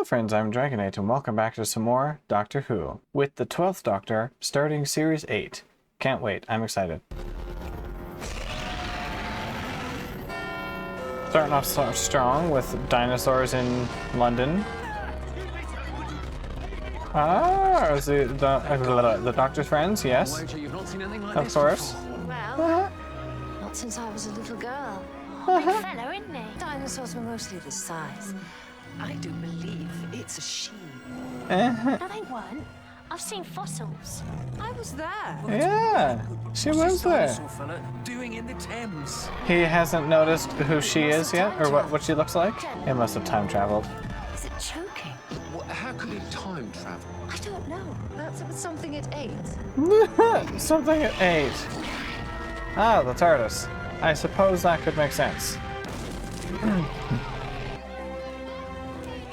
Hello friends, I'm DragoNate and welcome back to some more Doctor Who, with the 12th Doctor starting Series 8. Can't wait, I'm excited. Starting off strong with dinosaurs in London. Ah, the Doctor's friends, yes. Of course. Well, not since I was a little girl. Big fellow, isn't he? Dinosaurs were mostly this size. I do believe it's a she. No, they weren't. I've seen fossils. I was there. Yeah, she was there. Doing in the Thames. He hasn't noticed who she is yet, or what she looks like. It must have time traveled. Is it choking? How could it time travel? I don't know. Perhaps it was something it ate. Something it ate. Ah, the TARDIS. I suppose that could make sense.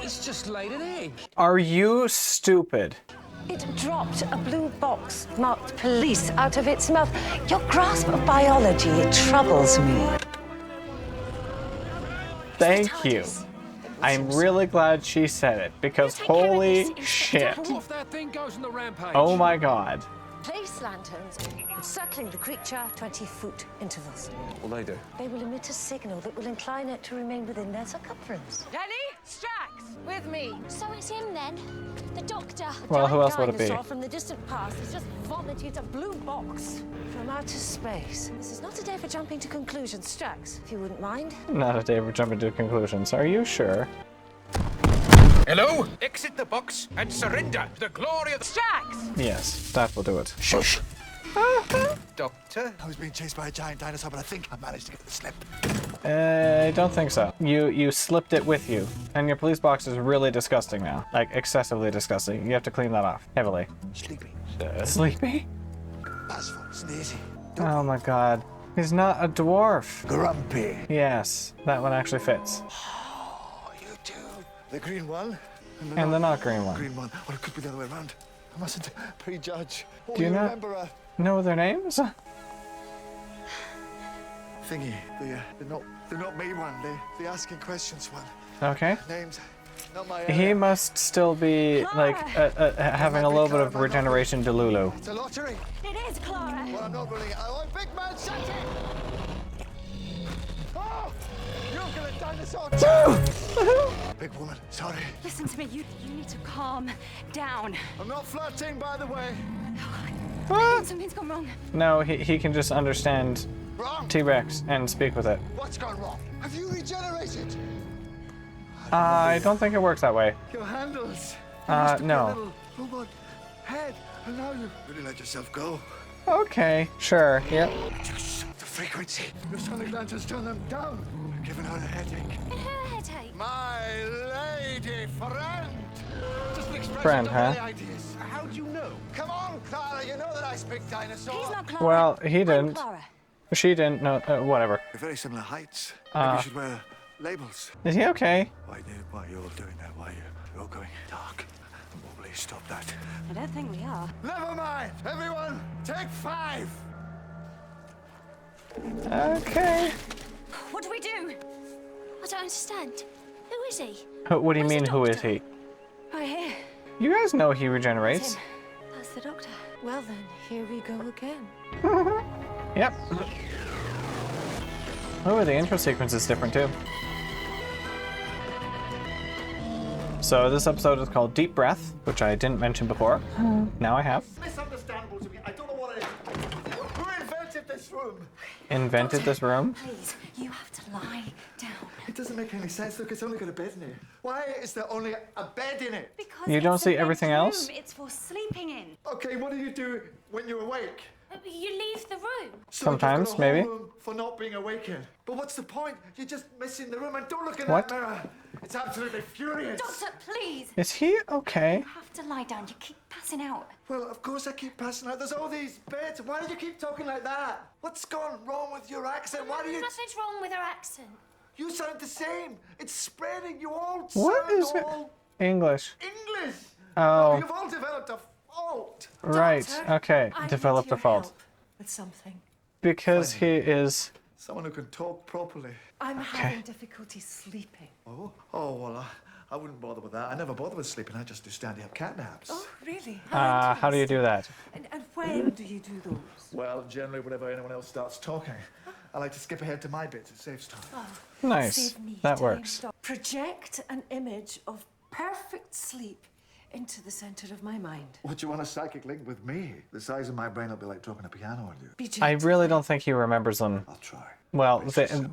It's just laid an egg. Are you stupid? It dropped a blue box marked police out of its mouth. Your grasp of biology, it troubles me. Thank you. I'm really glad she said it, because holy shit. Off that thing goes on the rampage. Oh my god. Place lanterns circling the creature 20-foot intervals. What they do? They will emit a signal that will incline it to remain within their circumference. Jenny, Strax, with me. So it's him then? The Doctor? Well, who else would it be? Dinosaur from the distant past has just vomited a blue box from outer space. This is not a day for jumping to conclusions, Strax, if you wouldn't mind. Not a day for jumping to conclusions. Are you sure? Hello? Exit the box and surrender to the glory of the... Strax! Yes, that will do it. Shush! Doctor? I was being chased by a giant dinosaur, but I think I managed to get the slip. I don't think so. You slipped it with you. And your police box is really disgusting now. Like, excessively disgusting. You have to clean that off. Heavily. Sleepy. Sleepy? Bassful. Sneezy. Oh my god. He's not a dwarf. Grumpy. Yes, that one actually fits. Oh, you two. The green one. And the not green one. Green one. Or it could be the other way around. I mustn't prejudge. Oh, Do you not remember know their names? Thingy. The not me one. The asking questions one. Okay. Names. Not my He must still be, like, having a little bit of regeneration delulu. It's a lottery. It is, Clara. Well, I'm not running it. Oh, big man, shut it! Oh! You're gonna dinosaur too! Big woman, sorry. Listen to me, you need to calm down. I'm not flirting, by the way. Something's gone wrong. No, he can just understand Wrong. T-Rex and speak with it. What's gone wrong? Have you regenerated? I don't think it works that way. Your handles. You used to be a no. little robot head, and now you really let yourself go. Okay, sure, yep. Reduce the frequency. Your sonic lanterns turn them down. You're giving her a headache. Her headache. My lady friend. Just an expression Friend, of huh? my ideas. How do you know? Come on, Clara. You know that I speak dinosaur. He's not Clara. Well, he I'm didn't. Clara. She didn't, no, whatever. We're very similar heights. Maybe you should wear labels. Is he okay? Why are you all doing that? Why are you all going dark? Wobbly, stop that. I don't think we are. Never mind. Everyone, take 5. Okay. What do we do? I don't understand. Who is he? What do you Where's mean, the who is Doctor? he? Right here. You guys know he regenerates. That's the Doctor. Well then, here we go again. Yep. Oh, the intro sequence is different too. So this episode is called DeepBreath, which I didn't mention before. Now I have. Misunderstandable to me. I don't know what it is. Who invented this room? Invented this room. Please, you have to lie down. It doesn't make any sense. Look, it's only got a bed in it. Why is there only a bed in it? Because You don't it's see the everything bedroom. else? It's for sleeping in. Okay, what do you do when you're awake? You leave the room. So you've Sometimes, got a whole maybe. room for not being awake in. But what's the point? You're just missing the room, and don't look in What? that mirror. It's absolutely furious. Doctor, please. Is he okay? You have to lie down. You keep passing out. Well, of course I keep passing out. There's all these beds. Why do you keep talking like that? What's gone wrong with your accent? Why do you... Nothing's wrong with her accent. You sound the same. It's spreading. You all What sound is it? all English. English. Oh. You've all developed a fault. Right. Doctor, Okay. I need Developed your a fault. help with something. Because he is. Someone who can talk properly. I'm having difficulty sleeping. Oh, well, I wouldn't bother with that. I never bother with sleeping. I just do standing up cat naps. Oh, really? How do you do that? And when do you do those? Well, generally, whenever anyone else starts talking, I like to skip ahead to my bit. It saves time. Nice. Save me That time. works. Project an image of perfect sleep into the center of my mind. Would you want a psychic link with me? The size of my brain will be like talking a piano on you. Be I gentle. really don't think he remembers them. I'll try. Well,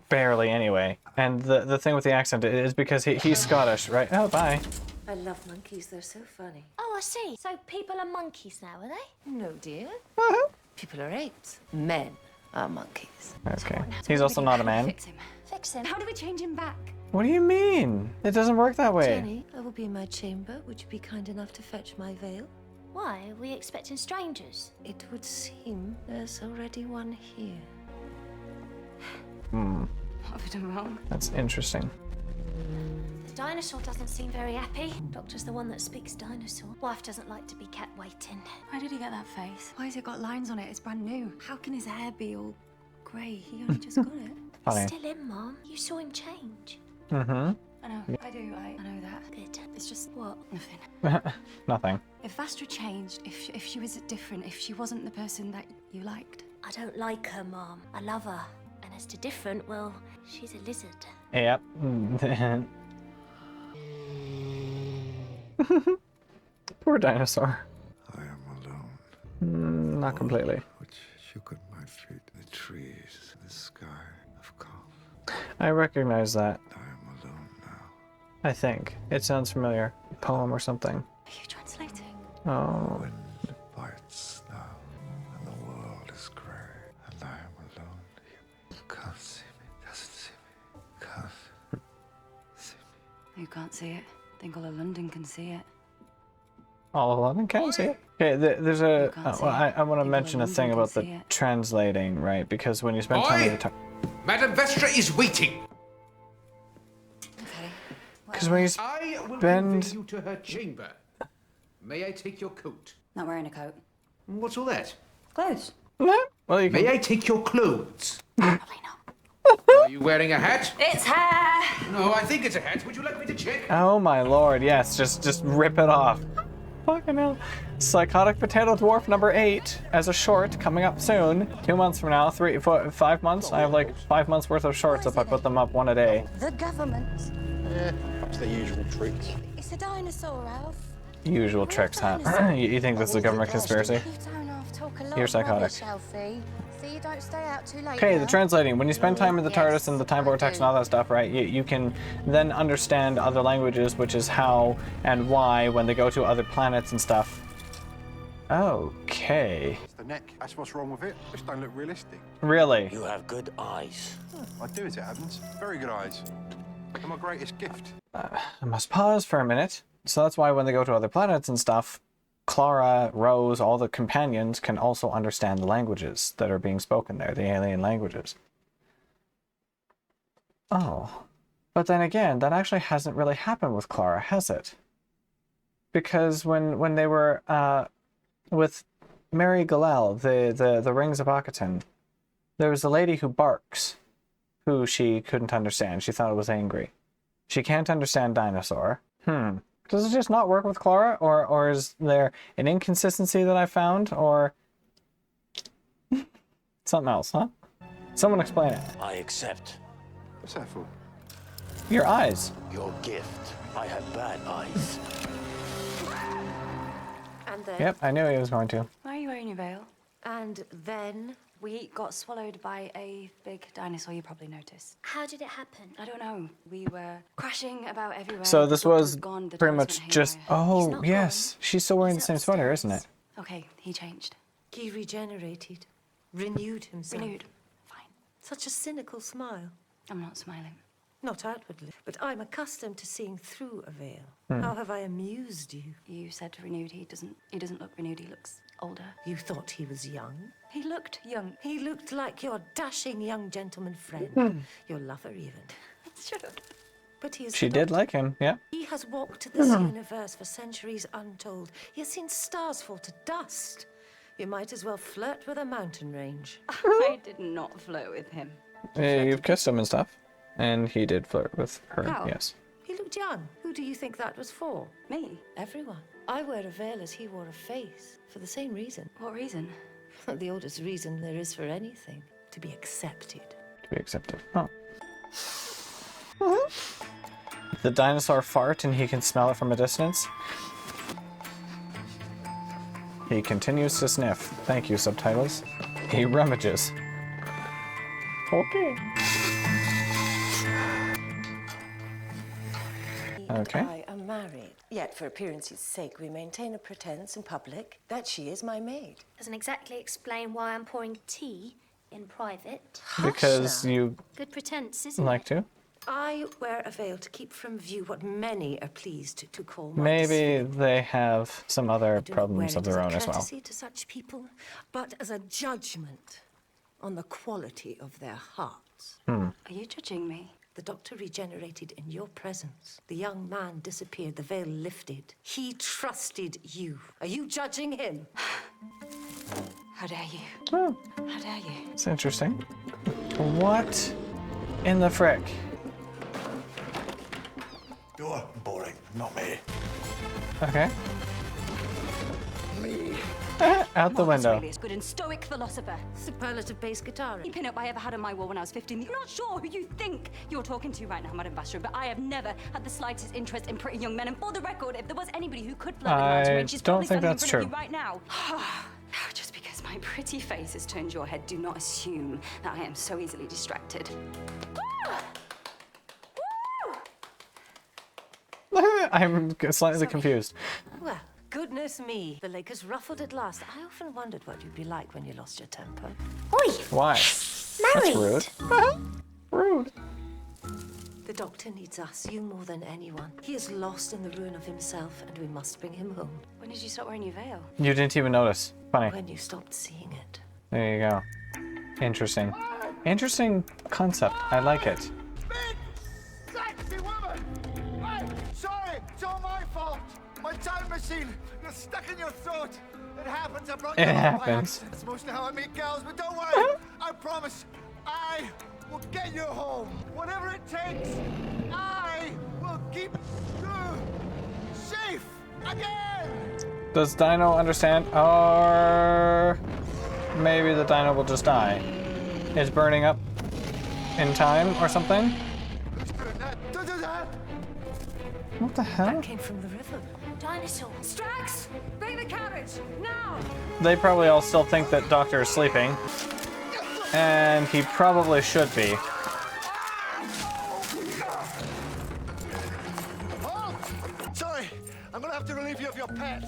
barely anyway. And the thing with the accent is because he's Scottish, right? Oh, bye. I love monkeys. They're so funny. Oh, I see. So people are monkeys now, are they? No, dear. People are apes. Men are monkeys. Okay. He's also not a man. Fix him. Fix him. How do we change him back? What do you mean? It doesn't work that way. Jenny, I will be in my chamber. Would you be kind enough to fetch my veil? Why? Are we expecting strangers? It would seem there's already one here. What have we done wrong? That's interesting. The dinosaur doesn't seem very happy. Doctor's the one that speaks dinosaur. Wife doesn't like to be kept waiting. Why did he get that face? Why has it got lines on it? It's brand new. How can his hair be all grey? He only just got it. Funny. Still in, Mom. You saw him change. Mm-hmm. I know. I do. I know that. Good. It's just What? nothing. Nothing. If Vastra changed, if she was different, if she wasn't the person that you liked. I don't like her, Mom. I love her. And as to different, well, she's a lizard. Yep. Poor dinosaur. I am alone, Not completely. which shook at my feet. The trees, the sky have calm. I recognize that. I am alone now. I think. It sounds familiar. Poem or something. Are you translating? Oh. Wind bites now, and the world is grey, and I am alone. You can't see me, doesn't see me, can't see me. You can't see it. I think all of London can see it. All of London can see it. Okay, there's a. You can't see Well, I it. want to People mention a in thing London about can the see it. translating, right? Because when you spend time Oi! with the Madam Vastra is waiting. Okay. because when you I will Bend- convey you to her chamber. May I take your coat? Not wearing a coat. What's all that? Clothes. well, you can. May I take your clothes? Probably not. Are you wearing a hat? It's hair. No, I think it's a hat. Would you like me to check? Oh my lord! Yes, just rip it off. Fucking hell. Psychotic Potato Dwarf number 8 as a short coming up soon. 2 months from now, 3, 4, 5 months. I have like 5 months worth of shorts if I put them up one a day. The government. That's the usual tricks. It's a dinosaur, Ralph. Usual tricks, huh? You think this is a government conspiracy? You don't have to talk a lot You're of psychotic. rubbish, Alfie. So you don't stay out too late. Okay, now. the translating. When you spend time in the TARDIS Yes, and the time I vortex do. and all that stuff, right, you can then understand other languages, which is how and why when they go to other planets and stuff. Okay. It's the neck. That's what's wrong with it. Just don't look realistic. Really? You have good eyes. I do, as it happens. Very good eyes. They're my greatest gift. I must pause for a minute. So that's why when they go to other planets and stuff, Clara, Rose, all the companions can also understand the languages that are being spoken there, the alien languages. Oh. But then again, that actually hasn't really happened with Clara, has it? Because when they were with Mary Galel, the Rings of Akaton, there was a lady who barks, who she couldn't understand. She thought it was angry. She can't understand dinosaur. Does it just not work with Clara? Or is there an inconsistency that I found? Or something else, huh? Someone explain it. I accept What's that for? Your eyes. your gift. I have bad eyes. And then, Yep, I knew he was going to. Why are you wearing your veil? and then, We got swallowed by a big dinosaur, you probably noticed. How did it happen? I don't know. We were crashing about everywhere. So The this doctor was gone, the pretty droids much went just... haywire. Oh, not yes. She's still wearing the He's same sweater, isn't it? upstairs. Okay, he changed. he regenerated, renewed himself. Renewed. Fine. Such a cynical smile. I'm not smiling. Not outwardly, but I'm accustomed to seeing through a veil. How have I amused you? You said renewed. He doesn't look renewed. He looks older. You thought he was young? He looked young. He looked like your dashing young gentleman friend, your lover even. Shut up. But he is She the did Doctor. like him, yeah. He has walked this universe for centuries untold. He has seen stars fall to dust. You might as well flirt with a mountain range. I did not flirt with him. You've kissed him and stuff. And he did flirt with her, How? yes. He John, who do you think that was for? Me? Everyone. I wear a veil as he wore a face, for the same reason. What reason? The oldest reason there is for anything. To be accepted. To be accepted. Oh. The dinosaur fart and he can smell it from a distance. He continues to sniff. Thank you, subtitles. He rummages. Okay. Okay. I am married. Yet, for appearance's sake, we maintain a pretense in public that she is my maid. Doesn't exactly explain why I'm pouring tea in private. Because you Good pretense, isn't like it? to. I wear a veil to keep from view what many are pleased to call my Maybe disfigurement. they have some other I do not problems wear of it their as own a as well. courtesy to such people, but as a judgment on the quality of their hearts. Are you judging me? The doctor regenerated in your presence. The young man disappeared, the veil lifted. He trusted you. Are you judging him? How dare you? Oh, How dare you? it's interesting. What in the frick? You're boring, not me. Okay. Me. Out the Marcus window. Aurelius, good and stoic philosopher. Superlative bass guitar. Any pin-up I ever had on my wall when I was 15. You're not sure who you think you're talking to right now, Madam Vastra, but I have never had the slightest interest in pretty young men. And for the record, if there was anybody who could flirt with mountain range, she's don't probably think standing that's in front true. of you right now. Just because my pretty face has turned your head, do not assume that I am so easily distracted. I'm slightly confused. Well, goodness me. The lake is ruffled at last. I often wondered what you'd be like when you lost your temper. Oi! Why? That's rude. Rude. The doctor needs us, you more than anyone. He is lost in the ruin of himself, and we must bring him home. When did you stop wearing your veil? You didn't even notice. Funny. When you stopped seeing it. There you go. Interesting. Interesting concept. I like it. Big, sexy woman! Hey, sorry, it's all my fault. My time machine got stuck in your throat. It happens. I brought you It along by happens. accident. That's mostly how I meet girls, but don't worry. I promise, I will get you home. Whatever it takes, I will keep you safe again. Does Dino understand? Or maybe the Dino will just die. It's burning up in time or something? Don't do that. What the hell? That came from the river. Dinosaur. Strax! Bring the carriage! Now! They probably all still think that Doctor is sleeping. And he probably should be. Oh, sorry. I'm gonna have to relieve you of your pet.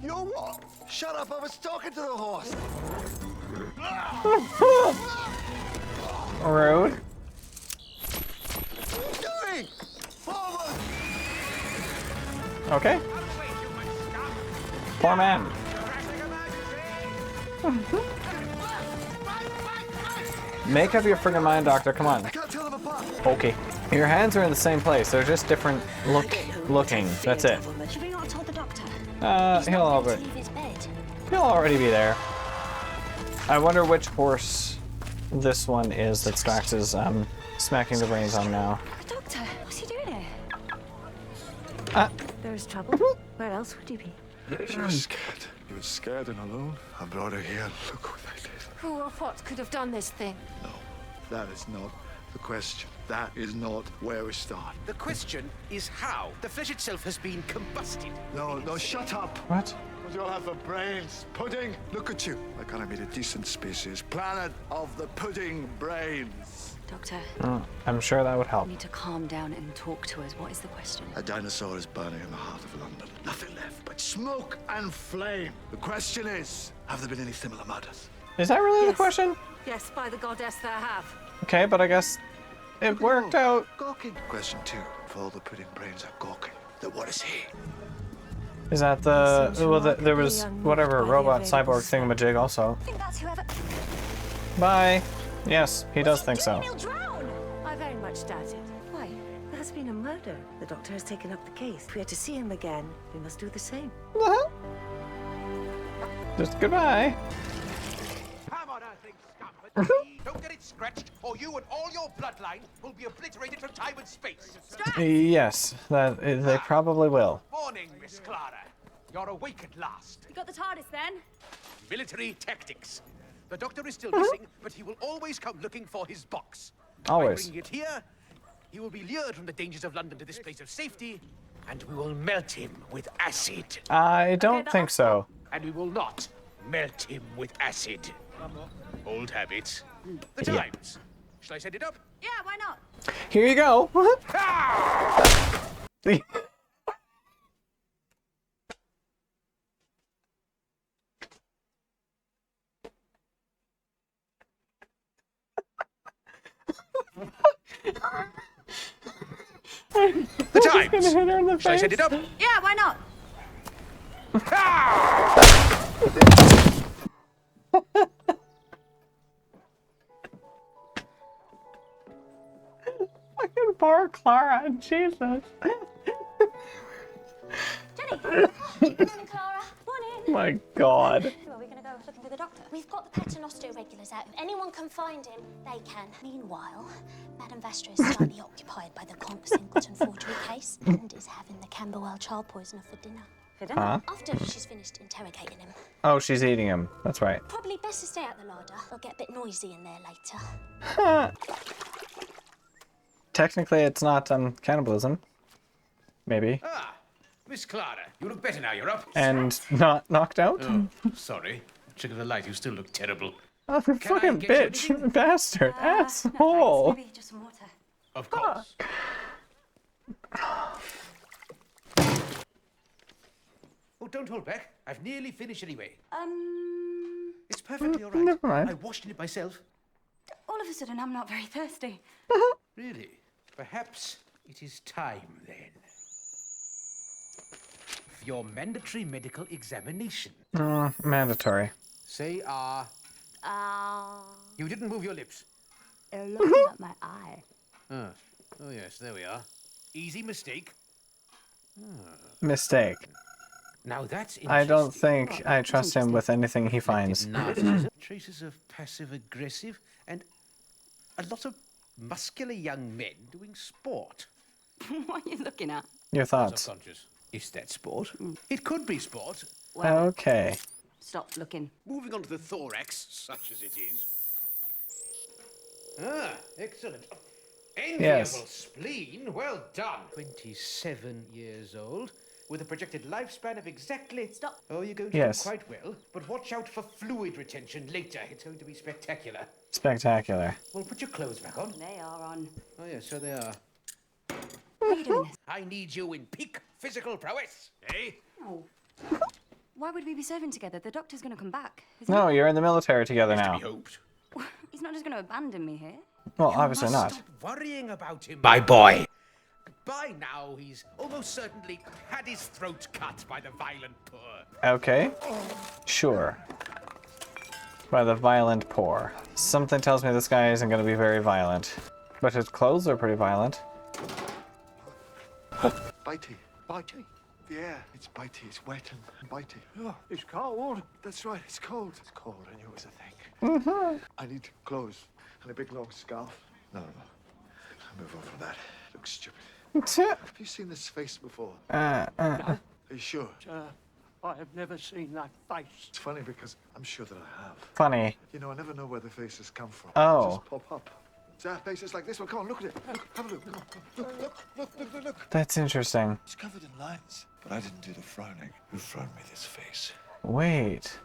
Your what? Shut up, I was talking to the horse. Rude. What are you doing? Forward! Okay. Poor man. Make up your friggin' mind, Doctor. Come on. I can't tell them apart. Okay. Your hands are in the same place. They're just different looking. That's it. Should we not tell the doctor? Leave his bed. He'll already be there. I wonder which horse this one is that Strax is smacking the reins on now. The doctor? What's he doing here? There is trouble. Where else would you be? She was scared. You were scared and alone. I brought her here. Look what I did. Who or what could have done this thing? No, that is not the question. That is not where we start. The question is how. The flesh itself has been combusted. No, shut up. What? Don't you all have the brains? Pudding? Look at you. I kind of made a decent species. Planet of the pudding brains. Doctor, I'm sure that would help. you need to calm down and talk to us. What is the question? A dinosaur is burning in the heart of London. Nothing left but smoke and flame. The question is, have there been any similar murders? Is that really the Yes. question? Yes, by the goddess there have. Okay, but I guess it worked out. Gawking. Question 2. If all the pudding brains are gawking, then what is he? Is that the... Well, there was whatever robot cyborg thingamajig also. I think that's whoever. Bye. Yes, he does think so. He'll drown! I very much doubt it. Why? There has been a murder. The doctor has taken up the case. If we are to see him again, we must do the same. Just goodbye. Come on, Earthling scum. Don't get it scratched, or you and all your bloodline will be obliterated from time and space. Yes, they probably will. Morning, Miss Clara. You're awake at last. You got the TARDIS then? Military tactics. The Doctor is still missing, but he will always come looking for his box. Always. By bringing it here, he will be lured from the dangers of London to this place of safety, and we will melt him with acid. I don't think so. And we will not melt him with acid. Old habits. The Yeah. times. Shall I set it up? Yeah, why not? Here you go. The times. Gonna hit her in the Shall I face. set it up? Yeah, why not? Fucking poor Clara, Jesus. Jenny! Madam Clara. Morning. My God. Who are we going to go looking for the doctor? We've got the paternoster regulars out. If anyone can find him, they can. Meanwhile, Madam Vastra is slightly occupied by the Conk Singleton forgery case and is having the Camberwell child poisoner for dinner. For dinner? Huh? After she's finished interrogating him. Oh, she's eating him. That's right. Probably best to stay out the larder. They'll get a bit noisy in there later. Technically, it's not cannibalism. Maybe. Ah, Miss Clara, you look better now. You're up. And not knocked out? Oh, sorry. Trick of the light. You still look terrible. Oh, Can I fucking get you bitch. anything? Bastard. No, Asshole. thanks. Maybe just some water. Of course. Oh, don't hold back. I've nearly finished anyway. It's perfectly all right. Never mind. I washed it myself. All of a sudden, I'm not very thirsty. Really? Perhaps it is time then. For your mandatory medical examination. Mandatory. Say You didn't move your lips. They're looking at my eye. Oh yes, there we are. Easy mistake. Mistake. Now that's I don't interesting. think I trust him with anything he finds. Narcissism, traces of passive-aggressive, and a lot of muscular young men doing sport. What are you looking at? Your thoughts. Subconscious. Is that sport? It could be sport. Well, Okay. stop looking. Moving on to the thorax, such as it is. Ah, excellent. Enviable Yes. spleen. Well done. 27 years old, with a projected lifespan of exactly... Stop. Oh, you're going to Yes. do quite well, but watch out for fluid retention later. It's going to be spectacular. Spectacular. Well, put your clothes back on. They are on. Oh, yes, so they are. Why are you doing this? I need you in peak physical prowess, eh? Oh. Why would we be serving together? The doctor's going to come back. Isn't No, you're in the military together To now. be hoped. he? He's not just going to abandon me here. Well, obviously Must not. Stop worrying about him, my boy. By now, he's almost certainly had his throat cut by the violent poor. Okay. Sure. By the violent poor. Something tells me this guy isn't going to be very violent. But his clothes are pretty violent. Bitey. Bitey? Yeah, it's bitey. It's wet and bitey. Oh, it's cold. That's right, it's cold. It's cold. I knew it was a thing. I need clothes and a big long scarf. No. I'll move on from that. Looks stupid. Have you seen this face before? Are you sure? I have never seen that face. It's funny because I'm sure that I have. Funny. You know, I never know where the faces come from. Oh. They just pop up. There are faces like this one. Come on, look at it. Look, have a look. Come on. Look. That's interesting. It's covered in lines. But I didn't do the frowning. Who frowned me this face? Wait.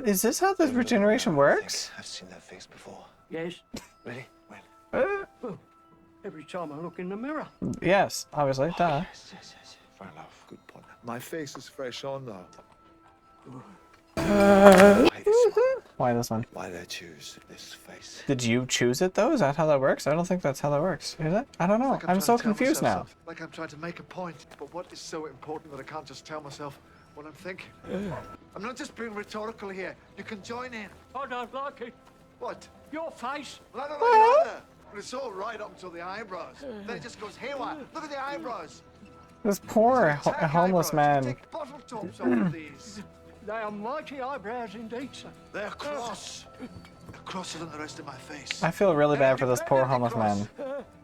Is this how the regeneration works? I've seen that face before. Yes. Really? When? Well, every time I look in the mirror. Yes, obviously. Duh. Yes. Fair enough. Good point. My face is fresh on though. Why this one? Why did I choose this face? Did you choose it though? Is that how that works? I don't think that's how that works. Is it? I don't know. Like I'm so trying to tell confused myself now. something. Like I'm trying to make a point. But what is so important that I can't just tell myself what I'm thinking? I'm not just being rhetorical here. You can join in. I don't like it. What? Your face. Well, I don't like it either. But it's all right up until the eyebrows. Then it just goes haywire. Look at the eyebrows. This poor homeless man. Take bottle tops off of these. They are mighty eyebrows indeed, sir. They're cross. Crosser than the rest of my face. I feel really bad for this poor homeless man.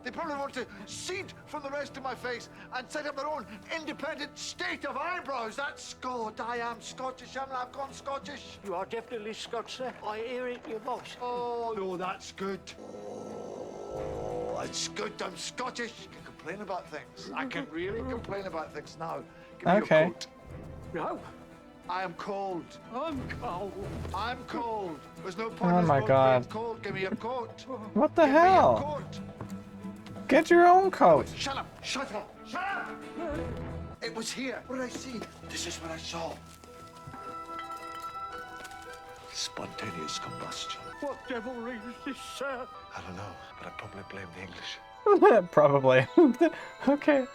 They probably want to seed from the rest of my face and set up their own independent state of eyebrows. That's God. I am Scottish. I've gone Scottish. You are definitely Scots, sir. I hear it in your voice. Oh, no, that's good. Oh, that's good. I'm Scottish. I can complain about things. I can really complain about things now. Give me your coat. No. I am cold. I'm cold. I'm cold. There's no point Oh in my God. being cold. Give me your coat. What the Give me your hell? coat. Get your own coat. Shut up! Shut up! Shut up! It was here. What did I see? This is what I saw. Spontaneous combustion. What devilry is this, sir? I don't know, but I probably blame the English. Probably. Okay.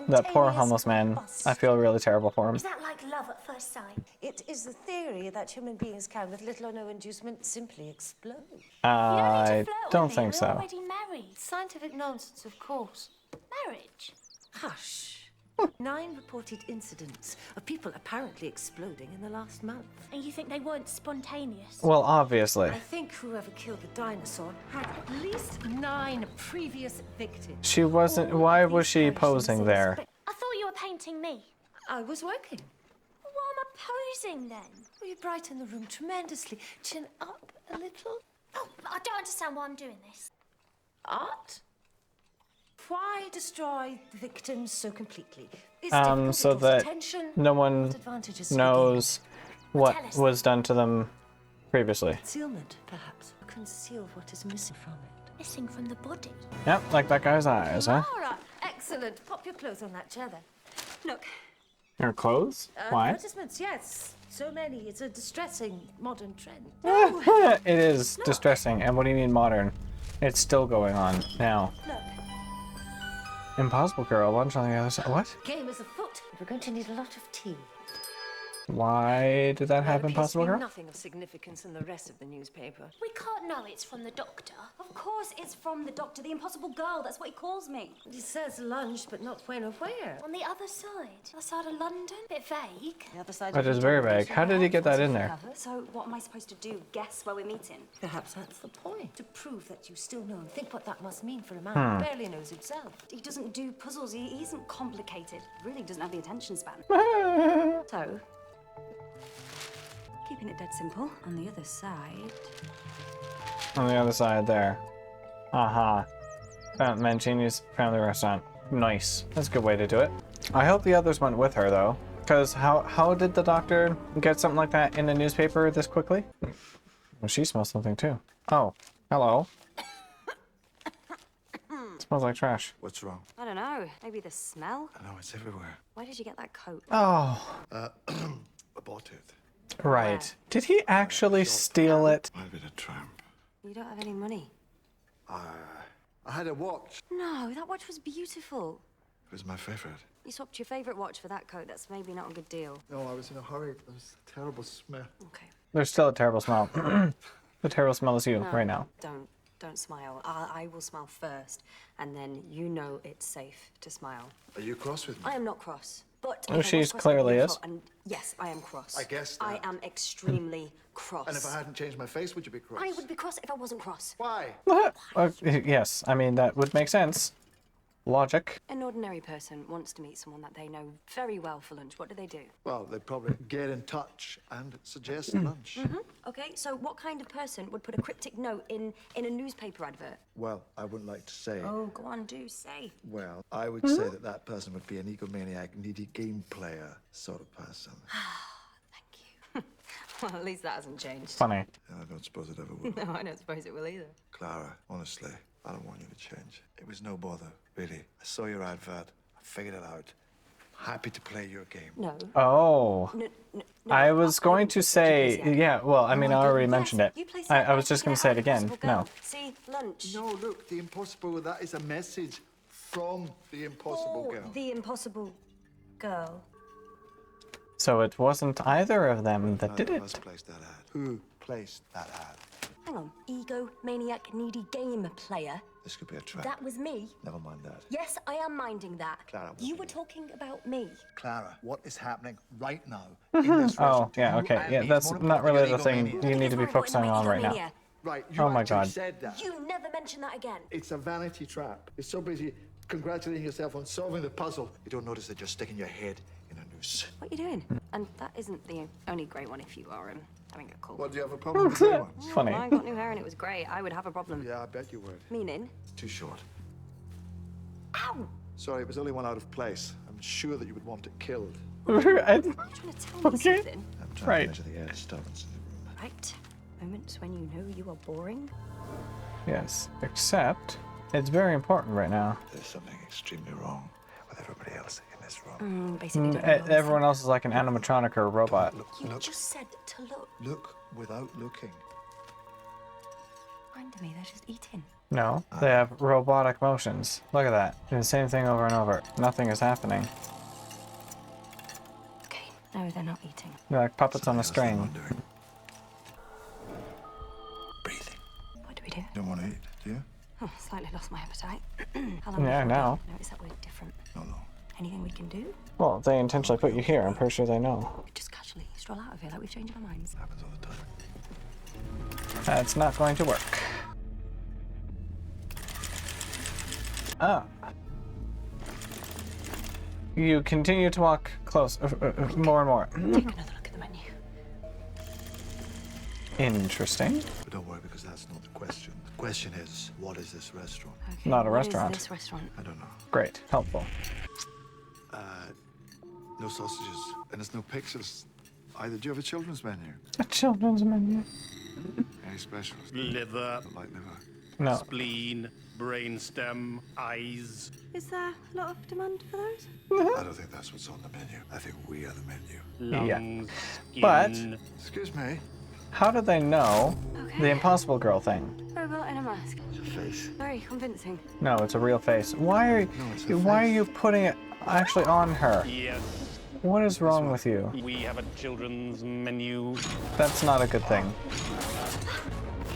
That poor homeless man. I feel really terrible for him. Is that like love at first sight? It is the theory that human beings can, with little or no inducement, simply explode. I don't think We're so. already married. Scientific nonsense, of course. Marriage? Hush. 9 reported incidents of people apparently exploding in the last month. And you think they weren't spontaneous? Well, obviously. I think whoever killed the dinosaur had at least 9 previous victims. She wasn't. Why was she posing there? I thought you were painting me. I was working. Why am I posing then? Well, you brighten the room tremendously. Chin up a little. Oh, I don't understand why I'm doing this. Art? Why destroy the victims so completely? It's So difficult, it draws that attention. no one What advantages do knows what Tell us. was done to them previously. Concealment, perhaps. Conceal what is missing from it. Missing from the body. Yep, like that guy's eyes, huh? Clara, excellent. Pop your clothes on that chair there. Look, Her clothes? Why? Advertisements, yes. So many. It's a distressing modern trend. It is distressing. And what do you mean modern? It's still going on now. Look, Impossible Girl, lunch on the other side. What? game is afoot. We're going to need a lot of tea. Why did that happen, Impossible Girl? Nothing of significance in the rest of the newspaper. We can't know it's from the doctor. of course it's from the Doctor, the impossible girl. That's what he calls me. He says lunch, but not when or where. On the other side of London. Bit vague. The other side. That is very vague. How did he get that in there? So what am I supposed to do? Guess where we're meeting? Perhaps that's the point. To prove that you still know and think what that must mean for a man who barely knows himself. He doesn't do puzzles. He isn't complicated. Really doesn't have the attention span. So, keeping it dead simple. On the other side. On the other side there. Mancini's family restaurant. Nice. That's a good way to do it. I hope the others went with her, though. Because how did the doctor get something like that in the newspaper this quickly? Well, she smells something, too. Oh, hello. Smells like trash. What's wrong? I don't know. Maybe the smell? I know, it's everywhere. Where did you get that coat? Oh, I bought it. right. Did he actually steal it? I've been a tramp. You don't have any money. I had a watch. No, that watch was beautiful. It was my favorite. You swapped your favorite watch for that coat. That's maybe not a good deal. No, I was in a hurry. There was a terrible smell. Okay. There's still a terrible smell. The terrible smell is you right now. Don't smile. I will smile first, and then you know it's safe to smile. Are you cross with me? I am not cross, but Oh, if I she's was cross, clearly I'd be is. And yes, I am cross. I guessed I that. am extremely cross. And if I hadn't changed my face, would you be cross? I would be cross if I wasn't cross. Why? Yes, I mean, that would make sense. Logic. An ordinary person wants to meet someone that they know very well for lunch. What do? Well, they'd probably get in touch and suggest lunch. Okay, so what kind of person would put a cryptic note in a newspaper advert? Well, I wouldn't like to say. Oh, go on, do say. Well, I would say that person would be an egomaniac, needy game player sort of person. Well, at least that hasn't changed. Funny. And I don't suppose it ever will. No, I don't suppose it will either. Clara, honestly, I don't want you to change. It was no bother, really. I saw your advert. I figured it out. Happy to play your game. No. Oh. No, I was going to say, yeah, well, I mean, I already mentioned it. You play I was cyborg, just going yeah, to say it again. Impossible No. Girl. See, lunch. No, look, the impossible, that is a message from the impossible girl. The impossible girl. So it wasn't either of them that did None of us it. placed that ad. Who placed that ad? Hang on. Ego, maniac, needy game player. This could be a trap. That was me. Never mind that. Yes, I am minding that. Clara, what you are were you- talking about me. Clara, what is happening right now in this restaurant? Oh, yeah, You okay. and Yeah, me, that's it's more not really the important thing than you need to be focusing on right now. Right, you Oh my actually God. said that. You never mention that again. It's a vanity trap. You're so busy congratulating yourself on solving the puzzle. You don't notice that you're sticking your head in a noose. What are you doing? And that isn't the only grey one if you are having a cold. What, do you have a problem with that one? It's funny. I got new hair and it was grey. I would have a problem. Yeah, I bet you would. Meaning? Too short. Ow! Sorry, it was only one out of place. I'm sure that you would want it killed. You're trying to tell me Okay. something. I'm trying Right. to measure the air disturbance in the room. Right. Moments when you know you are boring. Yes, except it's very important right now. There's something extremely wrong with everybody else in this room. Basically, don't know Everyone else is like an animatronic or a robot. You Look, just said to look. look without looking. Mind me, they're just eating. No, they have robotic motions. Look at that. Do the same thing over and over. Nothing is happening. Okay, no, they're not eating. They're like puppets on a Something else string. that I'm doing. Breathing. What do we do? You don't want to eat, do you? Oh, slightly lost my appetite. How long Yeah, before now. I notice that we're different? No. Anything we can do? Well, they intentionally put you here. I'm pretty sure they know. Just casually stroll out of here like we've changed our minds. Happens all the time. That's not going to work. Ah. You continue to walk close, more and more. Take another look at the menu. Interesting. But don't worry, because that's not the question. The question is, what is this restaurant? Okay, Not a what restaurant. Is this restaurant? I don't know. Great, helpful. No sausages, and there's no pictures either. Do you have a children's menu? A children's menu. Any specials? Liver, Like liver. No. spleen, brainstem, eyes. Is there a lot of demand for those? I don't think that's what's on the menu. I think we are the menu. Lungs, But- skin. Excuse me. How did they know Okay. the Impossible Girl thing? Robot in a mask. It's a face. Very convincing. No, it's a real face. Why it's a are face. you putting it actually on her? Yes, What is wrong with you? we have a children's menu. That's not a good thing.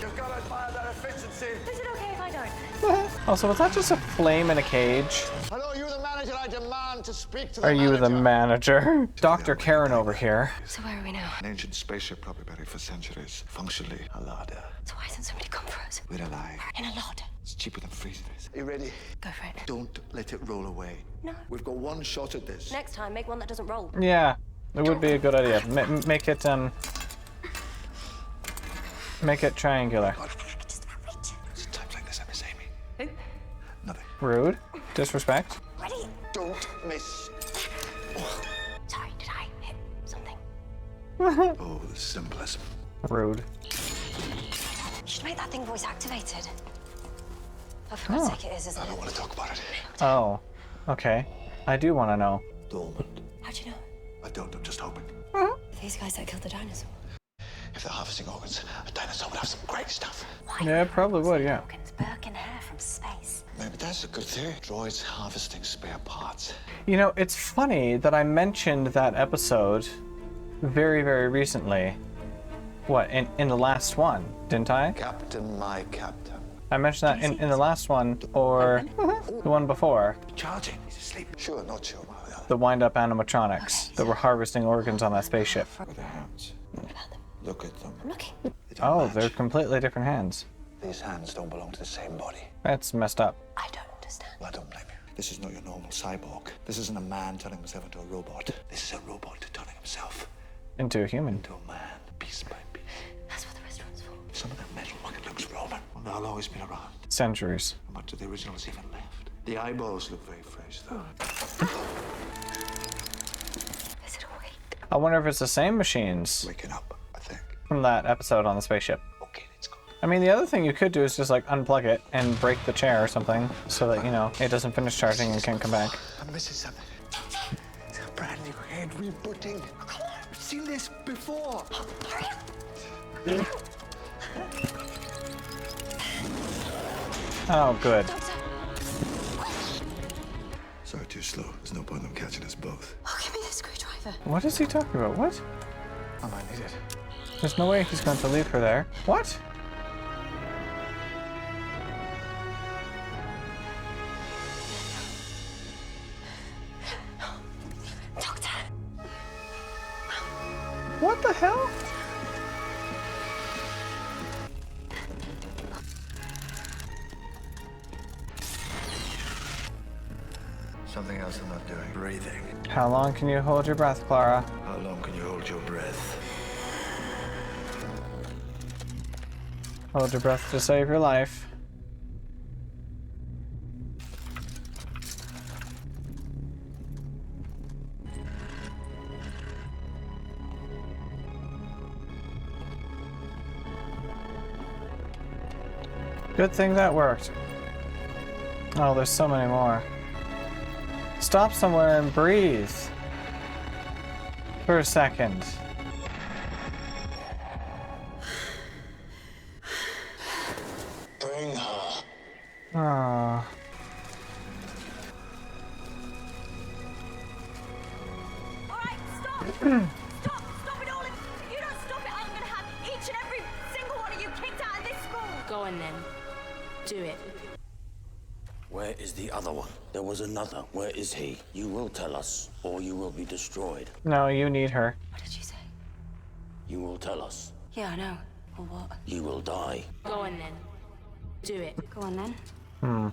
You've got to admire that efficiency. Is it okay if I don't? Also, was that just a flame in a cage? Hello, you the manager. I demand to speak to the Are manager. you the manager? Dr. Karen over here. So where are we now? An ancient spaceship, probably buried for centuries. Functionally, a larder. So why hasn't somebody come for us? We're alive. In a larder. It's cheaper than freezing it. Are you ready? Go for it. Don't let it roll away. No. We've got one shot at this. Next time, make one that doesn't roll. Yeah, it would be a good idea. Make it triangular. Just about reach. It's times like this I miss Amy. Who? Nothing. Rude. Disrespect. Ready? Don't miss. Sorry, did I hit something? Oh, the symbolism. Rude. You should make that thing voice activated. Oh, for God's sake, it is, isn't I it? don't want to talk about it. Oh, okay. I do want to know. Dormant. How'd you know? I don't. I'm just hoping. These guys that killed the dinosaur. If they're harvesting organs, a dinosaur would have some great stuff. Why? Yeah, it probably would, yeah. Organs, Birkin hair from space. Maybe that's a good theory. Droids harvesting spare parts. You know, it's funny that I mentioned that episode very, very recently. What, in the last one, didn't I? Captain, my captain. I mentioned that in the last one, or the one before. Charging. He's asleep. Sure, not sure. The wind-up animatronics that were harvesting organs on that spaceship. With their hands. What about them? Look at them. I'm looking. They don't Oh, match. they're completely different hands. These hands don't belong to the same body. That's messed up. I don't understand. Well, I don't blame you. This is not your normal cyborg. This isn't a man turning himself into a robot. This is a robot turning himself Into a human. into a man, piece by piece. That's what the restaurant's for. Some of that metal it looks Roman. Well, they'll always be around. Centuries. How much of the original is even left? The eyeballs look very fresh, though. Is it awake? I wonder if it's the same machines Waking up, I think. from that episode on the spaceship. Okay, let's go. I mean, the other thing you could do is just like unplug it and break the chair or something so that, you know, it doesn't finish charging and can't come back. I'm missing something. It's a brand new head rebooting. Come on, we've seen this before. Hurry up! Oh, good. Sorry, too slow. There's no point in them catching us both. Oh, give me the screwdriver. What is he talking about? What? I might need it. There's no way he's going to leave her there. What? What the hell? Something else I'm not doing. Breathing. How long can you hold your breath, Clara? How long can you hold your breath? Hold your breath to save your life. Good thing that worked. Oh, there's so many more. Stop somewhere and breathe. For a second. Bring her. Ah. Alright, stop! Stop it all! If you don't stop it, I'm gonna have each and every single one of you kicked out of this school! Go on then. Do it. Where is the other one? There was another. Where is he? You will tell us, or you will be destroyed. No, you need her. What did you say? You will tell us. Yeah, I know. Or what? You will die. Go on then. Do it. Go on then.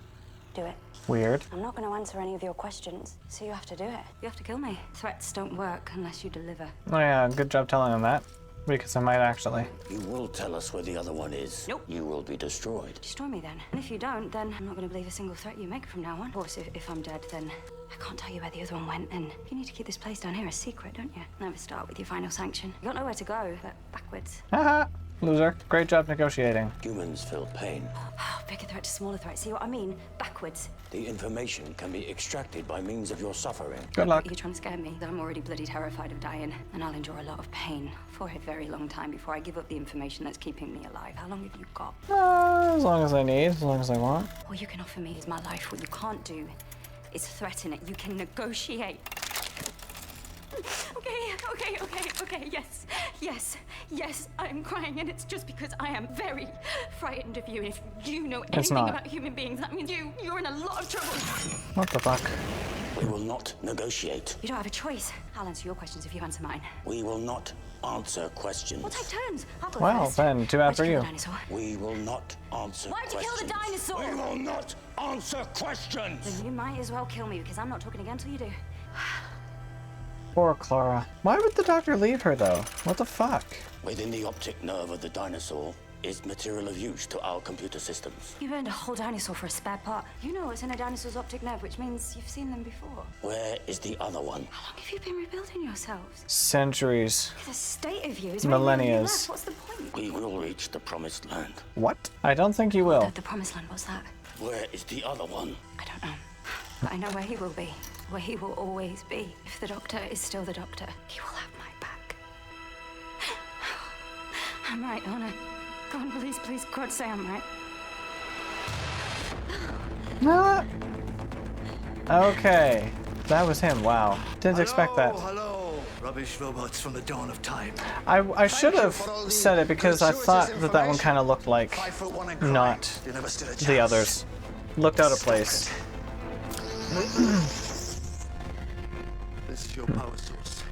Do it. Weird. I'm not going to answer any of your questions, so you have to do it. You have to kill me. Threats don't work unless you deliver. Oh yeah, good job telling him that. Because I might actually. You will tell us where the other one is. Nope. You will be destroyed. Destroy me then. And if you don't, then I'm not going to believe a single threat you make from now on. Of course, if I'm dead, then I can't tell you where the other one went. And you need to keep this place down here a secret, don't you? Never start with your final sanction. You got nowhere to go, but backwards. Haha. Loser. Great job negotiating. Humans feel pain. Bigger threat to smaller threat. See what I mean? Backwards. The information can be extracted by means of your suffering. Good luck. You're trying to scare me. I'm already bloody terrified of dying, and I'll endure a lot of pain for a very long time before I give up the information that's keeping me alive. How long have you got? As long as I need, as long as I want. All you can offer me is my life. What you can't do is threaten it. You can negotiate. Okay, yes, I'm crying, and it's just because I am very frightened of you. And if you know anything not. about human beings, that means you're in a lot of trouble. What the fuck? We will not negotiate. You don't have a choice. I'll answer your questions if you answer mine. We will not answer questions. We'll take turns. I'll go Well, first. then, too bad Why'd for kill you. the dinosaur? We will not answer Why'd you questions. kill the dinosaur? We will not answer questions. Then you might as well kill me, because I'm not talking again until you do. Poor Clara. Why would the doctor leave her, though? What the fuck? Within the optic nerve of the dinosaur is material of use to our computer systems. You burned a whole dinosaur for a spare part. You know what's in a dinosaur's optic nerve, which means you've seen them before. Where is the other one? How long have you been rebuilding yourselves? Centuries. The state of you is Millennias. What's the point? We will reach the promised land. What? I don't think you will. The promised land, what's that? Where is the other one? I don't know. But I know where he will be. Where he will always be. If the Doctor is still the Doctor, he will have my back. I'm right, aren't I? Go on, please, God, say I'm right. Ah. Okay. That was him, wow. Didn't expect that. Hello, rubbish robots from the dawn of time. I should have said it because I thought that one kind of looked like 5'1" and not you never stood a the chance. others. Looked out of place. This is your power source.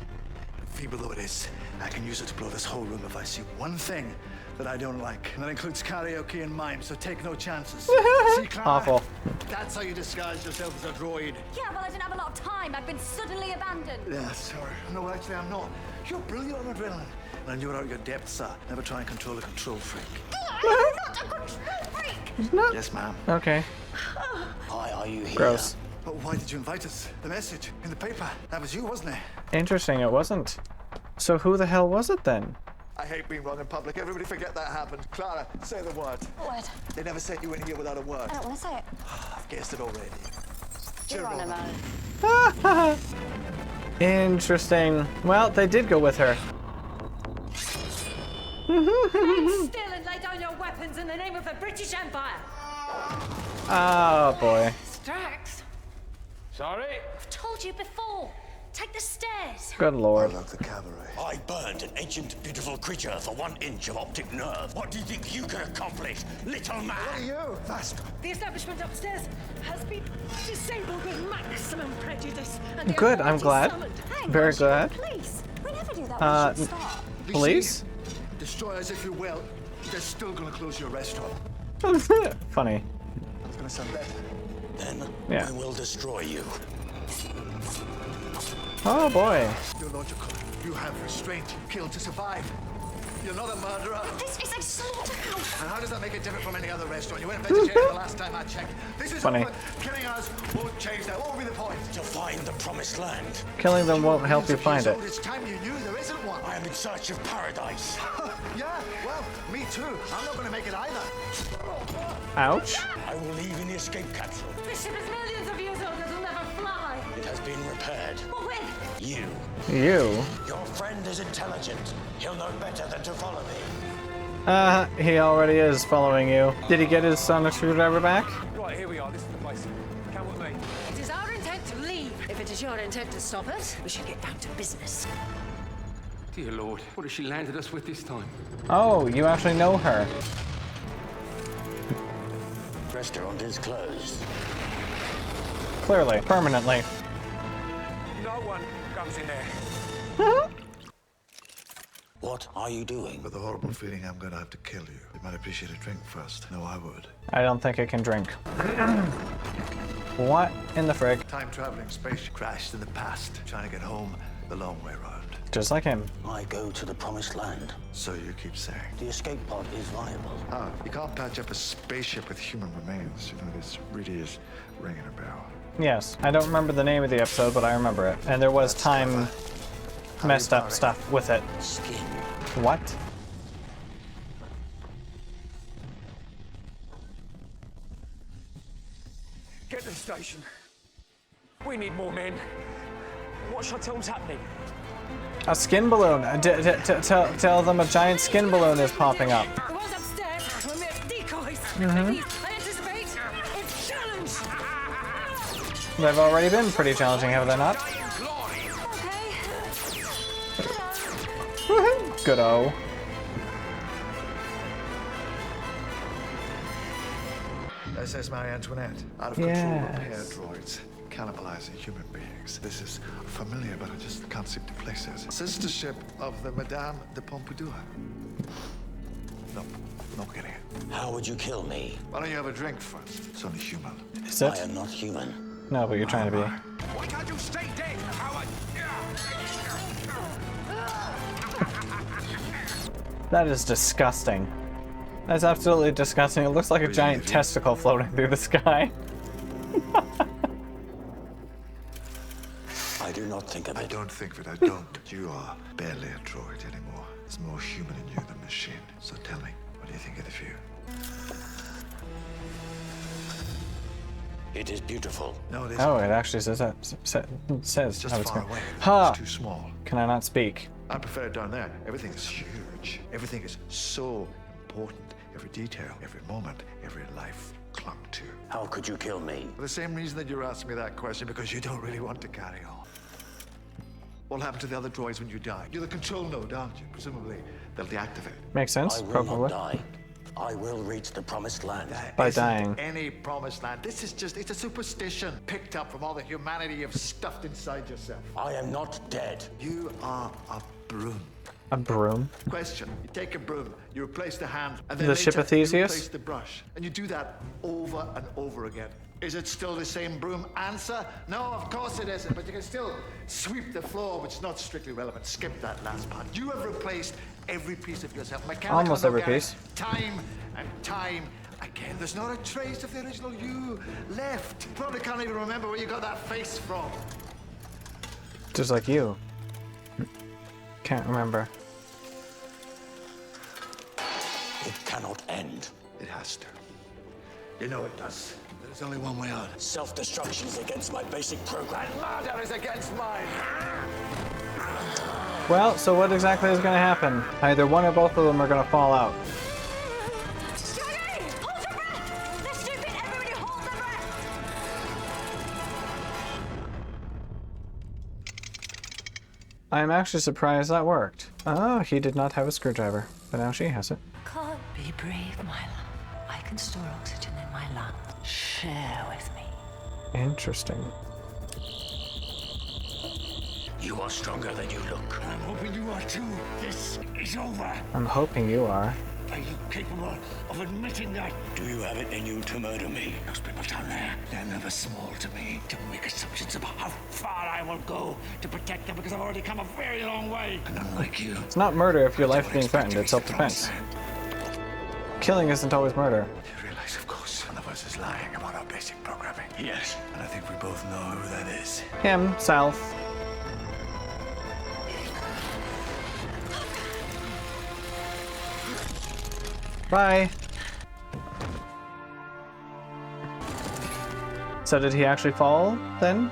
Feeble though it is, I can use it to blow this whole room if I see one thing that I don't like. And that includes karaoke and mime, so take no chances. See, Clara? Awful. That's how you disguise yourself as a droid. Yeah, well, I didn't have a lot of time. I've been suddenly abandoned. Yeah, sorry. No, actually, I'm not. You're brilliant on adrenaline. And I knew it out of your depths, sir. Never try and control a control freak. I'm not a control freak! Yes, ma'am. Okay. Why are you here? Gross. But why did you invite us? The message in the paper. That was you, wasn't it? Interesting, it wasn't. So who the hell was it then? I hate being wrong in public. Everybody forget that happened. Clara, say the word. What word? They never sent you in here without a word. I don't want to say it. I've guessed it already. You're on about it. Interesting. Well, they did go with her. Stand still and lay down your weapons in the name of the British Empire. Oh boy. Strax. Sorry? I've told you before. Take the stairs. Good lord. I love the cabaret. I burned an ancient, beautiful creature for 1 inch of optic nerve. What do you think you can accomplish, little man? What are you? Vastra. The establishment upstairs has been disabled with maximum prejudice. And the Good, I'm authorities glad. summoned. Very glad. Please, we never do that. We should start. Police? Destroy as if you will. They're still gonna close your restaurant. Funny. That's gonna sound better. Then Yeah. I will destroy you. Oh boy. You're logical. You have restraint. You kill to survive. You're not a murderer. This is a slaughterhouse. And how does that make it different from any other restaurant? You weren't vegetarian the last time I checked. This is Funny. open. Killing us won't change that. What will be the point? To find the promised land. Killing them won't help you find it. It's time you knew there isn't one. I am in search of paradise. Yeah, well, me too. I'm not going to make it either. Ouch. I will leave in the escape capsule. This ship is millions of years old. It'll never fly. It has been repaired. What with? You. You? Your friend is intelligent. He'll know better than to follow me. He already is following you. Did he get his sonic screwdriver back? Right, here we are. This is the place. Come with me. It is our intent to leave. If it is your intent to stop us, we should get down to business. Dear Lord, what has she landed us with this time? Oh, you actually know her. Restaurant is closed. Clearly. Permanently. No one comes in there. What are you doing? With the horrible feeling I'm gonna have to kill you. You might appreciate a drink first. No, I would. I don't think it can drink. What in the frig? Time-traveling spaceship crashed in the past, trying to get home the long way round. Just like him. I go to the promised land. So you keep saying. The escape pod is viable. Ah, you can't patch up a spaceship with human remains. You know, this really is ringing a bell. Yes. I don't remember the name of the episode, but I remember it. And there was time messed up stuff with it. Skin. What? Get to the station. We need more men. What should I tell them's happening? A skin balloon. Tell them a giant skin balloon is popping up. The ones upstairs were mere decoys. I anticipate it's challenge. They've already been pretty challenging, have they not? Good-o. SS Marie Antoinette. Out of control repair droids. Cannibalizing human beings. This is familiar, but I just can't seem to place it. Sister ship of the Madame de Pompadour. Nope, not getting it. How would you kill me? Why don't you have a drink first? It's only human. Is it? I am not human. No, but you're trying to be. Why can't you stay dead, Howard? That is disgusting. That's absolutely disgusting. It looks like a giant testicle floating through the sky. I do not think of it. I don't think of it, I don't. You are barely a droid anymore. There's more human in you than machine. So tell me, what do you think of the view? It is beautiful. No, it isn't. Oh, it actually says that. Says Just how it's far going. away. Ha! It's too small. Can I not speak? I prefer it down there. Everything is huge. Everything is so important. Every detail, every moment, every life clung to. How could you kill me? For the same reason that you're asking me that question, because you don't really want to carry on. What happened to the other droids when you died? You're the control node, aren't you? Presumably, they'll deactivate. Makes sense, I will probably. not die. I will reach the promised land. By Isn't dying. any promised land. This is just, it's a superstition picked up from all the humanity you've stuffed inside yourself. I am not dead. You are a broom. A broom? Question. You take a broom, you replace the hand, and then The ship later of Theseus? you replace the brush. And you do that over and over again. Is it still the same broom? Answer, no, of course it isn't, but you can still sweep the floor, which is not strictly relevant. Skip that last part. You have replaced every piece of yourself. Mechanical, Almost every organic, piece. Time and time again. There's not a trace of the original you left. Probably can't even remember where you got that face from. Just like you. Can't remember. It cannot end. It has to. You know it does. There's only one way out. Self-destruction is against my basic program. Murder is against mine. Well, so what exactly is going to happen? Either one or both of them are going to fall out. Hold your breath! They're stupid! Everybody hold their breath! I'm actually surprised that worked. Oh, he did not have a screwdriver, but now she has it. Can't be brave, my love. I can store oxygen in my lungs. Share with me. Interesting. You are stronger than you look. I'm hoping you are too. This is over. I'm hoping you are. Are you capable of admitting that? Do you have it in you to murder me? Those people down there, they're never small to me. Don't make assumptions about how far I will go to protect them because I've already come a very long way. And unlike you, It's not murder if your life's being threatened, it's self-defense. Killing isn't always murder. You realize, of course, one of us is lying about our basic programming. yes. And I think we both know who that is. Him, South. Bye. So did he actually fall then?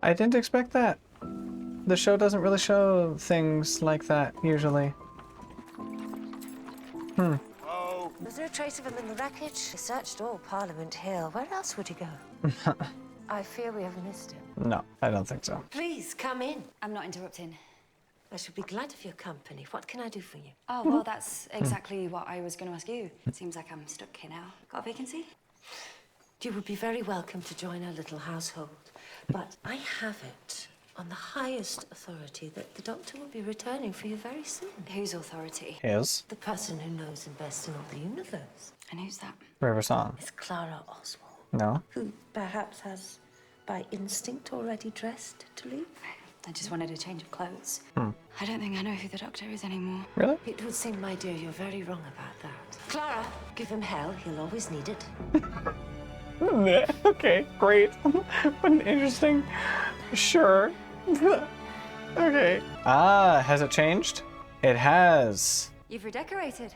I didn't expect that. The show doesn't really show things like that usually. Was there a trace of him in the wreckage? We searched all Parliament Hill. Where else would he go? I fear we have missed him. No, I don't think so. Please, come in. I'm not interrupting. I should be glad of your company. What can I do for you? Oh, well, that's exactly what I was going to ask you. It seems like I'm stuck here now. Got a vacancy? You would be very welcome to join our little household. But I have it on the highest authority that the Doctor will be returning for you very soon. Whose authority? His. The person who knows him best in all the universe. And who's that? River Song. It's Clara Oswald, No? who perhaps has, by instinct, already dressed to leave. I just wanted a change of clothes. I don't think I know who the Doctor is anymore. Really? It would seem, my dear, you're very wrong about that. Clara, give him hell. He'll always need it. Okay, great. But interesting. Sure. Okay. Ah, has it changed? It has. You've redecorated.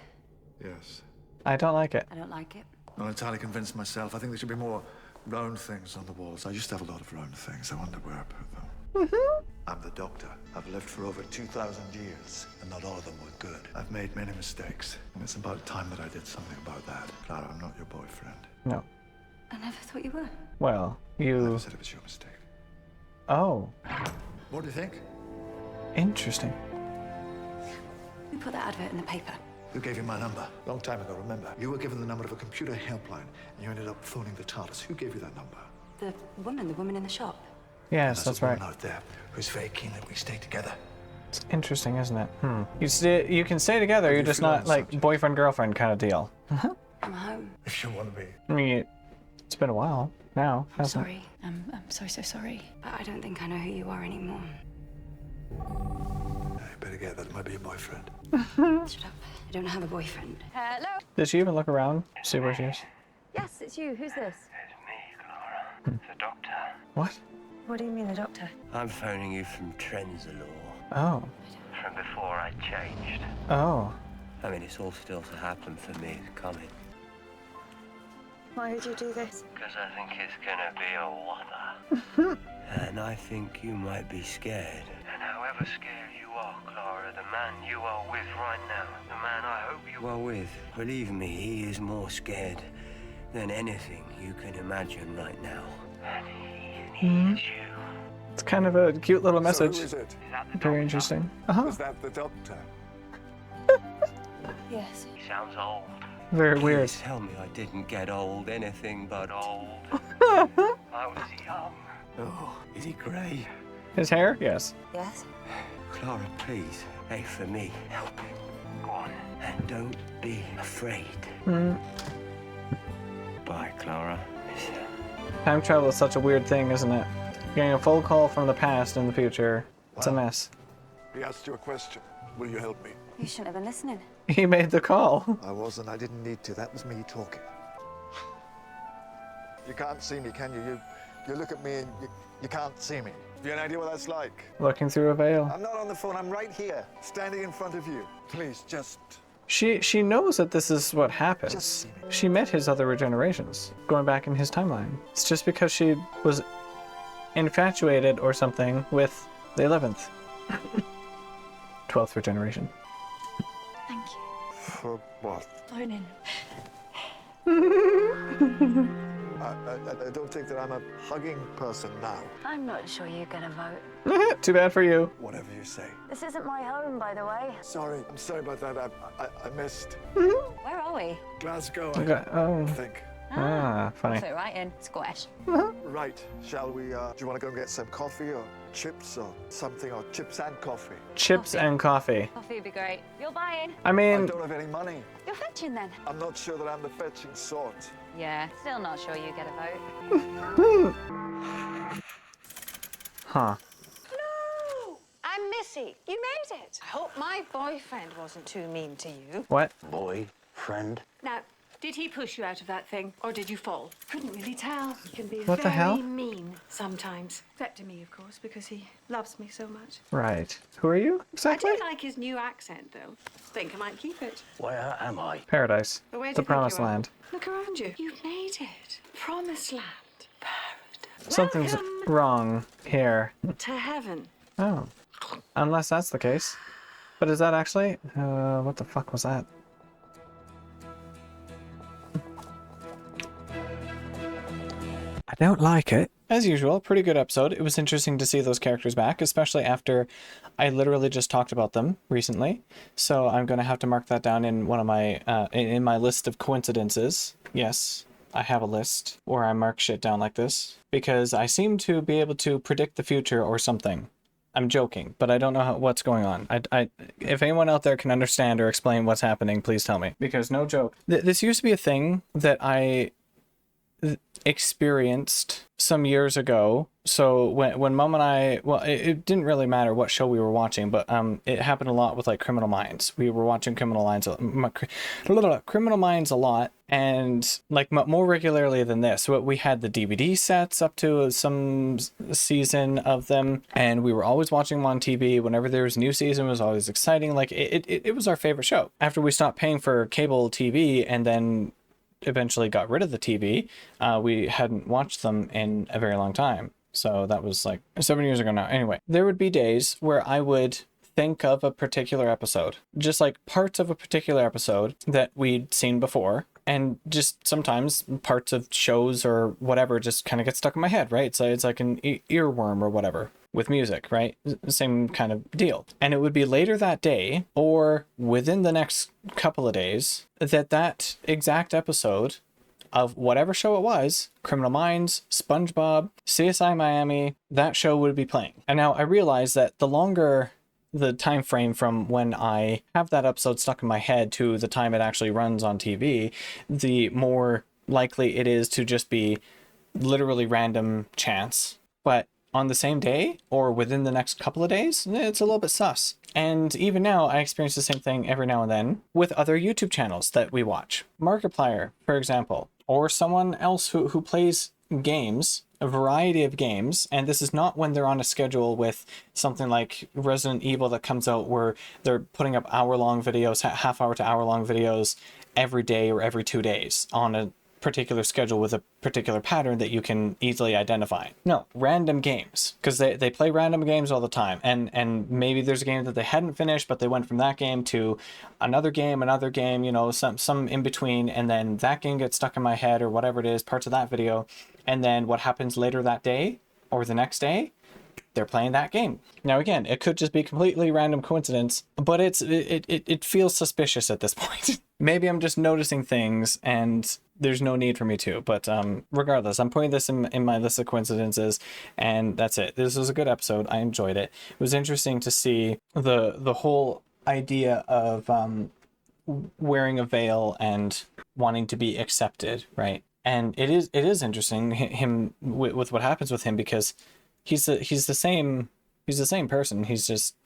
Yes. I don't like it. I don't like it. I'm not entirely convinced myself. I think there should be more round things on the walls. I used to have a lot of round things. I wonder where I put them. I'm the Doctor. I've lived for over 2,000 years, and not all of them were good. I've made many mistakes, and it's about time that I did something about that. Clara, I'm not your boyfriend. No. I never thought you were. Well, I you... never said it was your mistake. Oh. What do you think? Interesting. Who put that advert in the paper? Who gave you my number? Long time ago, remember? You were given the number of a computer helpline, and you ended up phoning the TARDIS. Who gave you that number? The woman in the shop. Yes, that's right. Someone out there who's very keen that we stay together. It's interesting, isn't it? You can stay together, you're just not like boyfriend-girlfriend kind of deal. I'm home. If you want to be. I mean, it's been a while now, I'm hasn't it? sorry. I'm so sorry. But I don't think I know who you are anymore. I better get that. Might be your boyfriend. Shut up. I don't have a boyfriend. Hello? Did she even look around? See where she is? Yes, it's you. Who's this? It's me, Clara. The Doctor. What? What do you mean, the Doctor? I'm phoning you from Trenzalore. Oh. From before I changed. Oh. I mean, it's all still to happen for me. It's coming. Why would you do this? Because I think it's gonna be a whopper. And I think you might be scared. And however scared you are, Clara, the man you are with right now, the man I hope you are with, believe me, he is more scared than anything you can imagine right now. And he needs you. It's kind of a cute little message. So who is it? Very interesting. Is that the Doctor? Yes. He sounds old. Very Please weird. tell me I didn't get old, anything but old. I was young. Oh, is he grey? His hair? Yes. Yes? Clara, please. Hey, for me, help him. Go on. And don't be afraid. Bye, Clara. Miss you. Time travel is such a weird thing, isn't it? Getting a phone call from the past in the future. It's a mess. He asked you a question. Will you help me? You shouldn't have been listening. He made the call. I wasn't. I didn't need to. That was me talking. You can't see me, can you? You look at me and you can't see me. Have you any idea what that's like? Looking through a veil. I'm not on the phone. I'm right here, standing in front of you. Please, just... She knows that this is what happens. She met his other regenerations, going back in his timeline. It's just because she was infatuated or something with the 11th. 12th regeneration. Thank you. For what? Phoning. I don't think that I'm a hugging person now. I'm not sure you get a vote. Too bad for you. Whatever you say. This isn't my home, by the way. Sorry, I'm sorry about that. I missed. Where are we? Glasgow, Okay, I think. Funny. So right in, squash. Right, shall we, do you want to go and get some coffee or chips or something, or chips and coffee? Chips and coffee. Coffee would be great. You're buying. I I mean, don't have any money. You're fetching then. I'm not sure that I'm the fetching sort. Yeah, still not sure you get a vote. huh. No! I'm Missy. You made it. I hope my boyfriend wasn't too mean to you. What? Boy, friend. Now, did he push you out of that thing, or did you fall? Couldn't really tell. He can be What the very hell? mean sometimes. Except to me, of course, because he loves me so much. Right. Who are you exactly? I do like his new accent, though. Think I might keep it. Where am I? Paradise. But where do The you think you promised are? land. Look around you. You've made it. Promised land. Paradise. Something's Welcome wrong here. to heaven. Oh. Unless that's the case. But is that actually? What the fuck was that? I don't like it. As usual, pretty good episode. It was interesting to see those characters back, especially after I literally just talked about them recently. So I'm going to have to mark that down in one of my in my list of coincidences. Yes, I have a list where I mark shit down like this because I seem to be able to predict the future or something. I'm joking, but I don't know what's going on. If anyone out there can understand or explain what's happening, please tell me. Because no joke. This used to be a thing that I experienced some years ago. So when Mom and I, well, it didn't really matter what show we were watching, but it happened a lot with like Criminal Minds. We were watching Criminal Minds a lot, and like more regularly than this. So we had the DVD sets up to some season of them, and we were always watching them on TV. Whenever there was a new season, it was always exciting. Like it was our favorite show. After we stopped paying for cable TV and then eventually got rid of the TV, we hadn't watched them in a very long time. So that was like 7 years ago now. Anyway, there would be days where I would think of a particular episode, just like parts of a particular episode that we'd seen before. And just sometimes parts of shows or whatever just kind of get stuck in my head, right? So it's like an earworm or whatever with music, right? Same kind of deal. And it would be later that day or within the next couple of days that exact episode of whatever show it was, Criminal Minds, SpongeBob, CSI Miami, that show would be playing. And now I realize that the longer the time frame from when I have that episode stuck in my head to the time it actually runs on TV, the more likely it is to just be literally random chance. But on the same day or within the next couple of days, it's a little bit sus. And even now, I experience the same thing every now and then with other YouTube channels that we watch. Markiplier, for example, or someone else who plays games, a variety of games, and this is not when they're on a schedule with something like Resident Evil that comes out where they're putting up hour-long videos, half-hour to hour-long videos every day or every 2 days on a particular schedule with a particular pattern that you can easily identify. No, random games, because they play random games all the time, and maybe there's a game that they hadn't finished, but they went from that game to another game, you know, some in between, and then that game gets stuck in my head or whatever it is, parts of that video, and then what happens later that day or the next day, they're playing that game. Now again, it could just be completely random coincidence, but it feels suspicious at this point. Maybe I'm just noticing things and there's no need for me to, but regardless, I'm putting this in my list of coincidences, and that's it. This was a good episode. I enjoyed it. It was interesting to see the whole idea of wearing a veil and wanting to be accepted, right? And it is interesting him with what happens with him, because he's the same person. He's just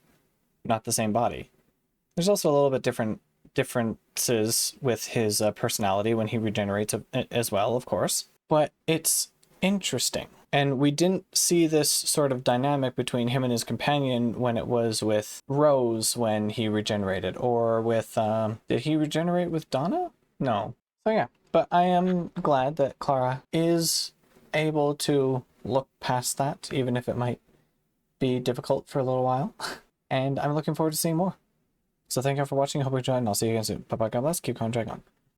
not the same body. There's also a little bit differences with his personality when he regenerates as well, of course. But it's interesting. And we didn't see this sort of dynamic between him and his companion when it was with Rose when he regenerated, or with did he regenerate with Donna? No. So yeah. But I am glad that Clara is able to look past that, even if it might be difficult for a little while. And I'm looking forward to seeing more. So thank you all for watching. I hope you enjoyed, and I'll see you again soon. Bye-bye, God bless. Keep calm, drag on.